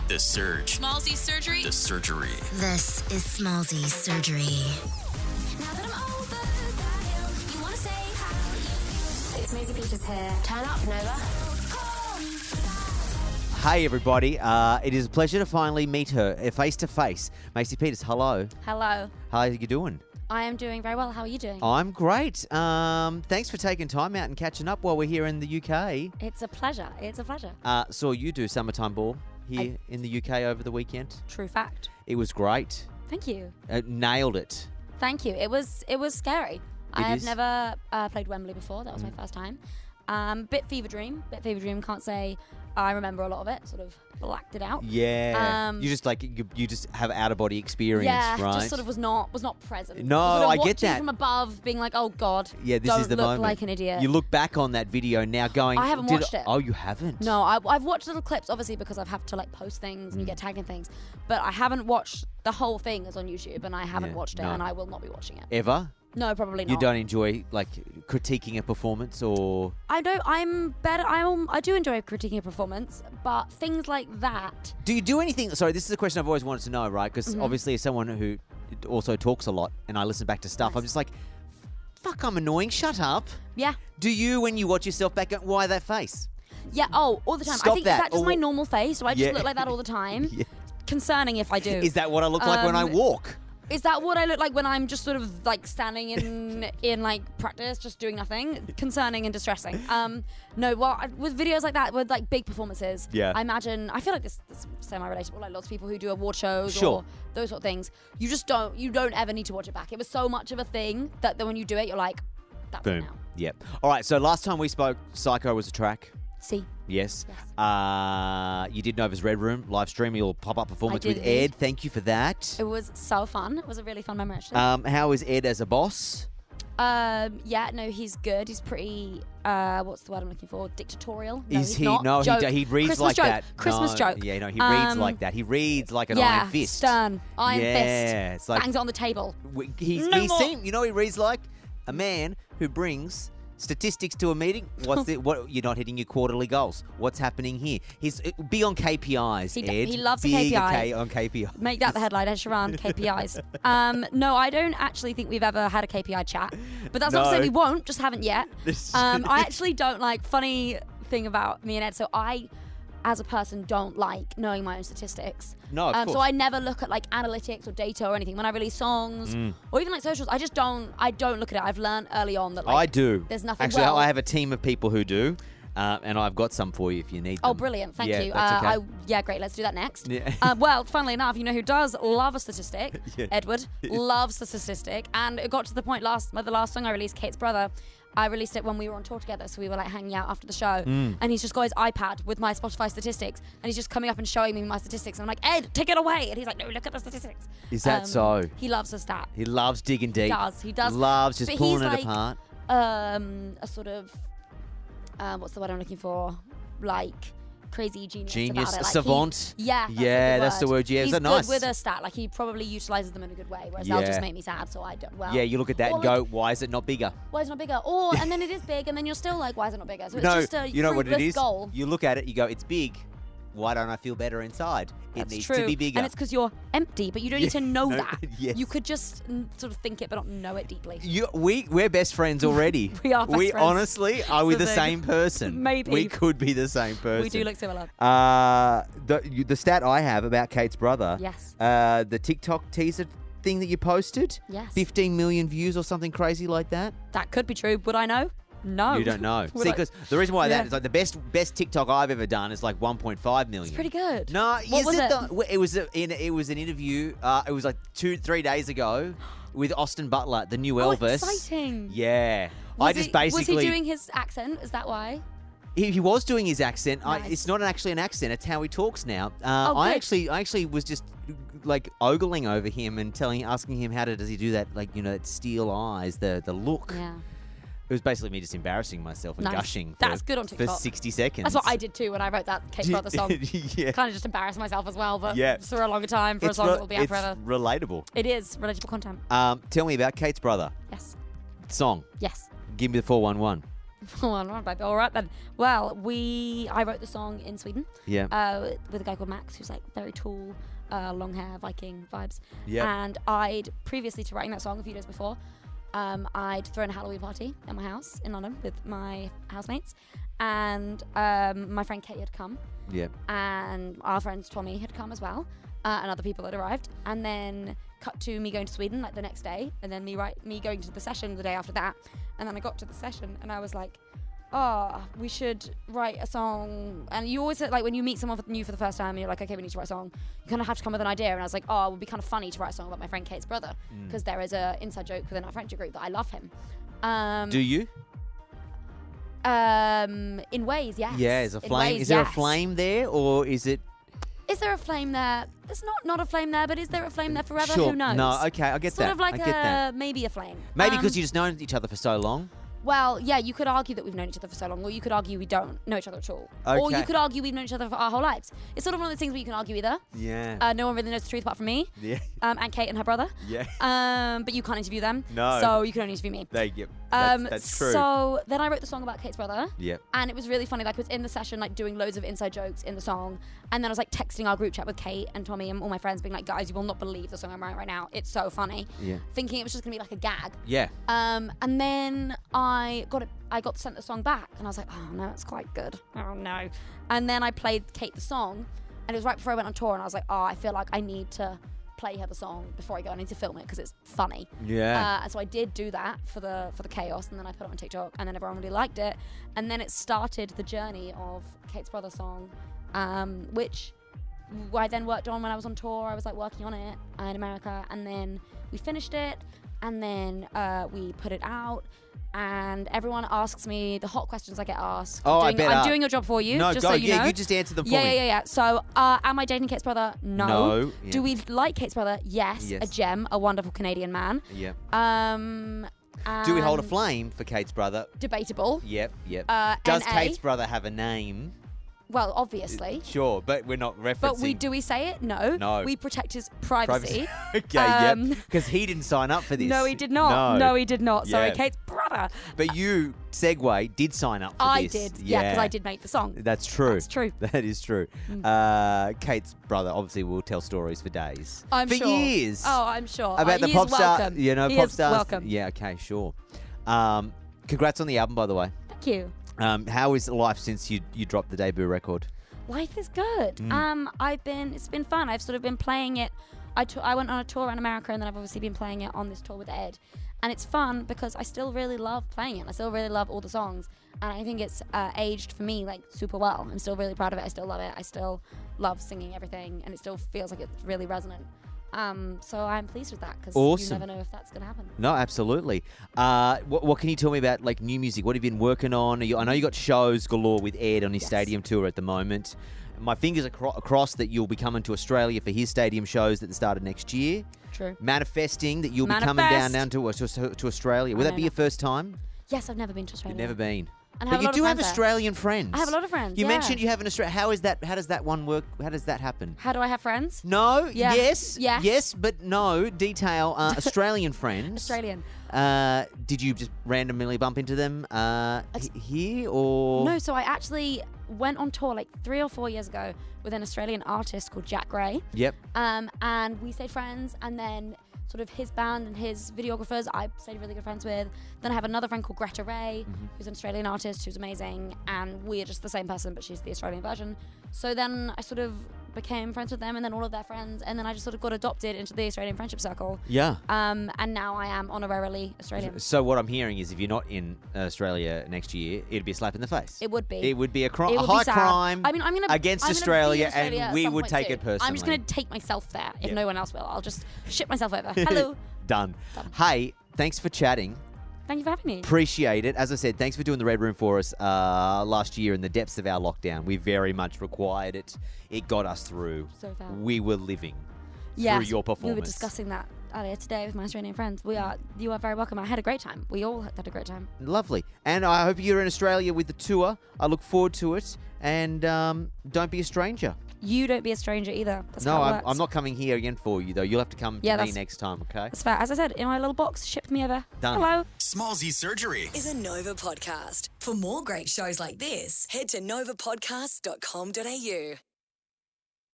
The Surge. Smallzy Surgery. The Surgery. This is Smallzy Surgery. Now that I'm over that hill, you wanna say how you feel. It's Maisie Peters here. Turn up, Nova. Hey everybody, it is a pleasure to finally meet her face to face. Maisie Peters, hello. Hello. How are you doing? I am doing very well. How are you doing? I'm great. Thanks for taking time out and catching up while we're here in the UK. It's a pleasure. It's a pleasure. Saw you do Summertime Ball here in the UK over the weekend. True fact. It was great. Thank you. Nailed it. Thank you. It was scary. I have is. never played Wembley before. That was my first time. Bit fever dream. Can't say I remember a lot of it. Sort of blacked it out. Yeah. You just you just have out of body experience, yeah, right? just sort of was not present. No, sort of I get watching that. from above, being like, oh God. Yeah, this don't is the look moment. like an idiot. You look back on that video now, going. I haven't watched it. Oh, you haven't? No, I've watched little clips, obviously, because I've had to post things and you get tagged in things. But I haven't watched the whole thing. Is on YouTube, and I haven't Yeah, watched it, no. and I will not be watching it. Ever? No, probably not. You don't enjoy critiquing a performance, or I don't. I'm better. I do enjoy critiquing a performance, but things like that. do you do anything? Sorry, this is a question I've always wanted to know, right? Because obviously, as someone who also talks a lot, and I listen back to stuff, Nice. I'm just like, fuck, I'm annoying. Shut up. Yeah. Do you, when you watch yourself back, go, why that face? Yeah. Oh, all the time. Stop I think that. is that just Or- my normal face? Do I just Yeah. look like that all the time? Yeah. Concerning if I do. Is that what I look like when I walk? Is that what I look like when I'm just sort of standing in practice, just doing nothing? Concerning and distressing. No, well, with videos like that, with big performances, Yeah. I feel like this is semi-relatable. Like lots of people who do award shows Sure. or those sort of things, you don't ever need to watch it back. It was so much of a thing that when you do it, you're like, that's it Boom. now. Yep. All right. So last time we spoke, Psycho was a track. See, Yes. Yes. You did Nova's Red Room live stream, your pop-up performance did with indeed. Ed. Thank you for that. it was so fun. It was a really fun memory, actually. How is Ed as a boss? Yeah, no, he's good. He's pretty, what's the word I'm looking for? Dictatorial? No, Is he's he? not. No, Joke. he reads Christmas like joke. that. Christmas No, joke. Yeah, no, he reads like that. He reads like an yeah, iron fist. stern. Iron Yeah, fist. it's like- Bangs it on the table. He No more. seems, he reads like a man who brings statistics to a meeting. What you're not hitting your quarterly goals. What's happening here? He's be on KPIs, Ed. He loves a Big KPI. on KPI. Make that the headline, Ed Sheeran, KPIs. No, I don't actually think we've ever had a KPI chat. But that's not to say No. we won't, just haven't yet. I actually don't funny thing about me and Ed, so I, as a person, don't like knowing my own statistics. No, of course. So I never look at analytics or data or anything. When I release songs or even socials, I don't look at it. I've learned early on that I do. there's nothing. Actually, well, I have a team of people who do, and I've got some for you if you need them. Oh, brilliant. Thank Yeah, you. that's okay. Yeah, great. Let's do that next. Yeah. Well, funnily enough, you know who does love a statistic? Yeah. Edward loves a statistic. And it got to the point the last song I released, Kate's Brother, I released it when we were on tour together. So we were hanging out after the show. And he's just got his iPad with my Spotify statistics. And he's just coming up and showing me my statistics. I'm like, Ed, take it away. And he's like, no, look at the statistics. Is that so? He loves a stat. He loves digging deep. He does. Loves just But pulling he's it apart. A sort of, what's the word I'm looking for? Crazy genius about it. Savant. Yeah, that's the word. Yeah, he's is that good nice? with a stat. He probably utilizes them in a good way, whereas they'll Yeah. just make me sad. So I don't. Well, Yeah, you look at that or and go, why is it not bigger? why is it not bigger? Or and then it is big, and then you're still like, why is it not bigger? So it's No, just a you know what it fruitless is? goal. You look at it, you go, it's big. Why don't I feel better inside? It That's needs true. to be bigger. And it's because you're empty, but you don't need to know No, that. yes. You could just sort of think it, but not know it deeply. We're best friends already. We are best We friends. honestly are we the So same person? Maybe. We could be the same person. We do look similar. The stat I have about Kate's brother. Yes. The TikTok teaser thing that you posted. Yes. 15 million views or something crazy like that. That could be true. Would I know? No. You don't know. Would See, I- because the reason why Yeah. that is the best TikTok I've ever done is 1.5 million. It's pretty good. No, What was it? It was it was an interview. It was 2-3 days ago with Austin Butler, the new Oh, Elvis. exciting. Yeah, Was he doing his accent? Is that why? He was doing his accent. Nice. It's not actually an accent. It's how he talks now. Oh, I good. actually was just ogling over him and asking him does he do that that steel eyes, the look. Yeah. It was basically me just embarrassing myself and Nice. gushing. That's for, good on for TikTok. 60 seconds. That's what I did too when I wrote that Kate's Brother song. Yeah. Kind of just embarrassed myself as well, but Yeah. for a longer time, for a song that will be out it's forever. relatable. It is relatable content. Tell me about Kate's Brother Yes. song. Yes. Give me the 411. Well, not baby. All right then. Well, I wrote the song in Sweden. Yeah. With a guy called Max, who's like very tall, long hair, Viking vibes. Yep. And I'd previously to writing that song a few days before, I'd thrown a Halloween party at my house in London with my housemates, and my friend Kate had come, Yeah. and our friends Tommy had come as well, and other people had arrived, and then cut to me going to Sweden like the next day, and then me going to the session the day after that, and then I got to the session and I was like, oh, we should write a song. And you always like when you meet someone new for the first time and you're like, okay, we need to write a song, you kind of have to come with an idea. And I was like, oh, it would be kind of funny to write a song about my friend Kate's brother, because there is a inside joke within our friendship group that I love him. Do you? In ways, yes. Yeah, is a In flame. ways, Is there a yes. flame there, or is it? Is there a flame there? There's not a flame there, but is there a flame there forever? Sure. Who knows? No, okay, I get sort that. of like I get that. maybe a flame. Maybe because you just known each other for so long. Well, yeah, you could argue that we've known each other for so long, or you could argue we don't know each other at all. Or you Okay. could argue we've known each other for our whole lives. It's sort of one of those things where you can argue either. Yeah. No one really knows the truth apart from me, Yeah. and Kate and her brother. Yeah. But you can't interview them. No. So you can only interview me. Yep. That's true. So then I wrote the song about Kate's brother. Yep. And it was really funny. Like, I was in the session, like, doing loads of inside jokes in the song. And then I was, like, texting our group chat with Kate and Tommy and all my friends, being like, guys, you will not believe the song I'm writing right now. It's so funny. Yeah. Thinking it was just going to be, like, a gag. Yeah. And then I got sent the song back. And I was like, oh, no, it's quite good. Oh, no. And then I played Kate the song. And it was right before I went on tour. And I was like, oh, I feel like I need to play her the song before I go. I need to film it because it's funny. Yeah. And so I did do that for the chaos, and then I put it on TikTok, and then everyone really liked it, and then it started the journey of Kate's brother song, which I then worked on when I was on tour. I was like working on it in America, and then we finished it, and then we put it out. And everyone asks me the hot questions I get asked. Oh, I'm doing your job for you. No, just go. So you know. You just answer them for Yeah, me. yeah. So, am I dating Kate's brother? No. No, yeah. Do we like Kate's brother? Yes. Yes. A gem, a wonderful Canadian man. Yeah. Do we hold a flame for Kate's brother? Debatable. Yep. Does NA? Kate's brother have a name? Well, obviously. Sure, but we're not referencing. But do we say it? No. No. We protect his privacy. Okay, yep. Because he didn't sign up for this. No, he did not. No, he did not. Sorry, Yeah. Kate's brother. But you, segue, did sign up for I this. did. Yeah, because I did make the song. That's true. That's true. That is true. Kate's brother obviously will tell stories for days. I'm for sure. years. Oh, I'm sure. About the he pop is star, welcome. you know, He pop is stars. welcome. Yeah, okay, sure. Congrats on the album, by the way. Thank you. How is life since you dropped the debut record? Life is good. It's been fun. I've sort of been playing it. I went on a tour around America, and then I've obviously been playing it on this tour with Ed. And it's fun because I still really love playing it. I still really love all the songs. And I think it's aged for me like super well. I'm still really proud of it. I still love it. I still love singing everything. And it still feels like it's really resonant. So I'm pleased with that because Awesome. you never know if that's going to happen. No, absolutely. What can you tell me about like new music? What have you been working on? I know you got shows galore with Ed on his Yes. stadium tour at the moment. My fingers are crossed that you'll be coming to Australia for his stadium shows at the start of next year. True. Manifesting that you'll be coming down to Australia. Would I that know be your first time? Yes, I've never been to Australia. You've never been. And I But have a you lot do of have friends there. Australian friends. I have a lot of friends. You yeah. mentioned you have an Australian. How does that one work? How does that happen? How do I have friends? No. Yeah. Yes. Yes. Yes, but no. Detail. Australian friends. Australian. Did you just randomly bump into them here or? No, so I actually went on tour like 3 or 4 years ago with an Australian artist called Jack Gray. Yep. And we stayed friends, and then sort of his band and his videographers I stayed really good friends with. Then I have another friend called Greta Ray, who's an Australian artist who's amazing, and we are just the same person, but she's the Australian version. So then I sort of became friends with them, and then all of their friends, and then I just sort of got adopted into the Australian friendship circle. Yeah. And now I am honorarily Australian. So what I'm hearing is if you're not in Australia next year, it'd be a slap in the face. It would be. It would be a It would be high sad. crime I mean, I'm gonna against I'm gonna be in Australia, Australia and at we some would point take soon. it personally. I'm just going to take myself there if Yeah. no one else will. I'll just ship myself over. Hello. Done. Hey, thanks for chatting. Thank you for having me. Appreciate it. As I said, thanks for doing the Red Room for us last year in the depths of our lockdown. We very much required it. It got us through. So far. We were living Yes, through your performance. we were discussing that earlier today with my Australian friends. You are very welcome. I had a great time. We all had a great time. Lovely. And I hope you're in Australia with the tour. I look forward to it. And don't be a stranger. you don't be a stranger either. That's No, how it works. I'm not coming here again for you, though. You'll have to come to me that's- next time, okay? That's fair. As I said, in my little box, shipped me over. Done. Hello. Smallsy Surgery. is a Nova podcast. For more great shows like this, head to novapodcast.com.au.